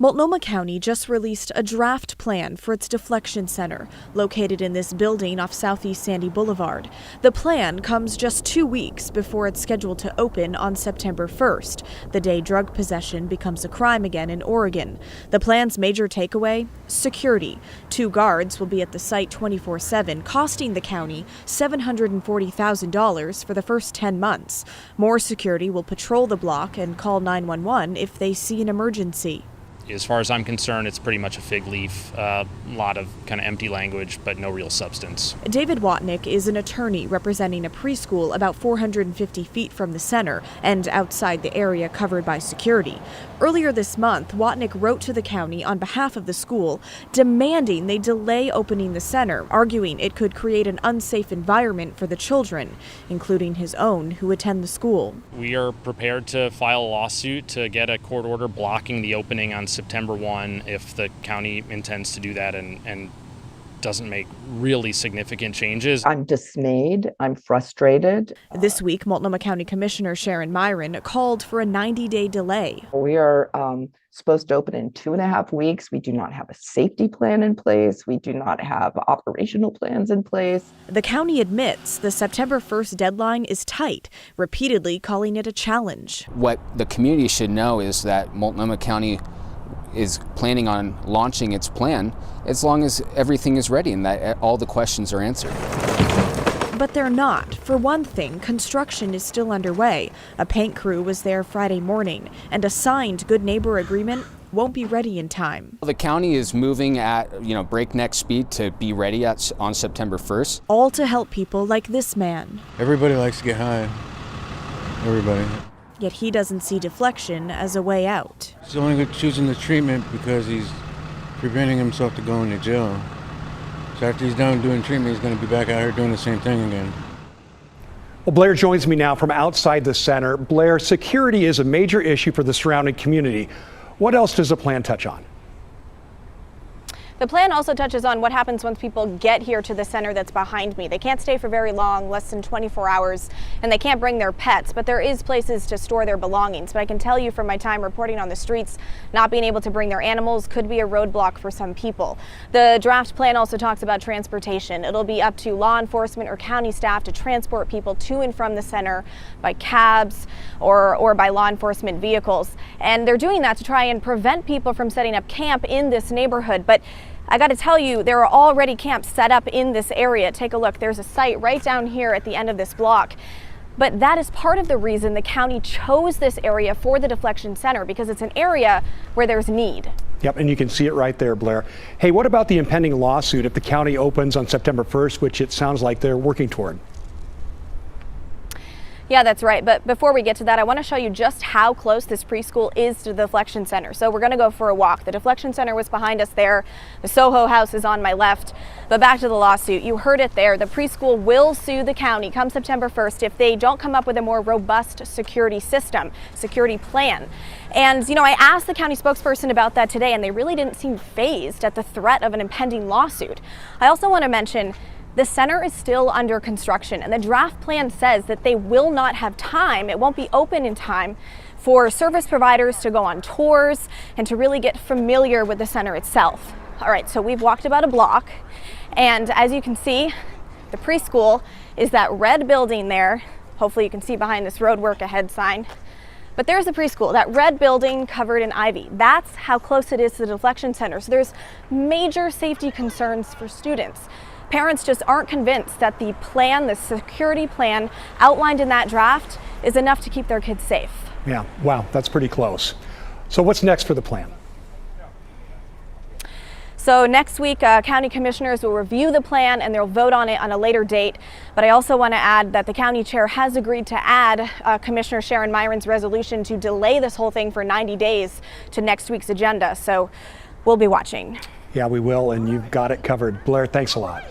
Multnomah County just released a draft plan for its deflection center, located in this building off Southeast Sandy Boulevard. The plan comes just 2 weeks before it's scheduled to open on September 1st, the day drug possession becomes a crime again in Oregon. The plan's major takeaway? Security. 2 guards will be at the site 24/7, costing the county $740,000 for the first 10 months. More security will patrol the block and call 911 if they see an emergency. As far as I'm concerned, it's pretty much a fig leaf, a lot of kind of empty language, but no real substance. David Watnick is an attorney representing a preschool about 450 feet from the center and outside the area covered by security. Earlier this month, Watnick wrote to the county on behalf of the school, demanding they delay opening the center, arguing it could create an unsafe environment for the children, including his own, who attend the school. We are prepared to file a lawsuit to get a court order blocking the opening on September 1 if the county intends to do that and doesn't make really significant changes. I'm dismayed. I'm frustrated. This week, Multnomah County Commissioner Sharon Myron called for a 90-day delay. We are supposed to open in 2.5 weeks. We do not have a safety plan in place. We do not have operational plans in place. The county admits the September 1st deadline is tight, repeatedly calling it a challenge. What the community should know is that Multnomah County is planning on launching its plan as long as everything is ready and that all the questions are answered. But they're not. For one thing, construction is still underway. A paint crew was there Friday morning, and a signed good neighbor agreement won't be ready in time. The county is moving at breakneck speed to be ready on September 1st. All to help people like this man. Everybody likes to get high. Everybody. Yet he doesn't see deflection as a way out. He's only choosing the treatment because he's preventing himself to go into jail. So after he's done doing treatment, he's going to be back out here doing the same thing again. Well, Blair joins me now from outside the center. Blair, security is a major issue for the surrounding community. What else does the plan touch on? The plan also touches on what happens once people get here to the center that's behind me. They can't stay for very long, less than 24 hours, and they can't bring their pets, but there is places to store their belongings. But I can tell you from my time reporting on the streets, not being able to bring their animals could be a roadblock for some people. The draft plan also talks about transportation. It'll be up to law enforcement or county staff to transport people to and from the center by cabs or by law enforcement vehicles. And they're doing that to try and prevent people from setting up camp in this neighborhood. But I got to tell you, there are already camps set up in this area. Take a look. There's a site right down here at the end of this block. But that is part of the reason the county chose this area for the deflection center, because it's an area where there's need. Yep, and you can see it right there, Blair. Hey, what about the impending lawsuit if the county opens on September 1st, which it sounds like they're working toward? Yeah, that's right. But before we get to that, I want to show you just how close this preschool is to the deflection center. So we're going to go for a walk. The deflection center was behind us there. The Soho house is on my left. But back to the lawsuit. You heard it there. The preschool will sue the county come September 1st if they don't come up with a more robust security plan. And, I asked the county spokesperson about that today, and they really didn't seem fazed at the threat of an impending lawsuit. I also want to mention the center is still under construction, and the draft plan says that they will not have time. It won't be open in time for service providers to go on tours and to really get familiar with the center itself. All right, so we've walked about a block, and as you can see, the preschool is that red building there. Hopefully you can see behind this road work ahead sign. But there's the preschool, that red building covered in ivy. That's how close it is to the deflection center. So there's major safety concerns for students. Parents just aren't convinced that the plan, the security plan outlined in that draft, is enough to keep their kids safe. Yeah, wow, that's pretty close. So what's next for the plan? So next week, county commissioners will review the plan and they'll vote on it on a later date. But I also want to add that the county chair has agreed to add Commissioner Sharon Myron's resolution to delay this whole thing for 90 days to next week's agenda. So we'll be watching. Yeah, we will, and you've got it covered. Blair, thanks a lot.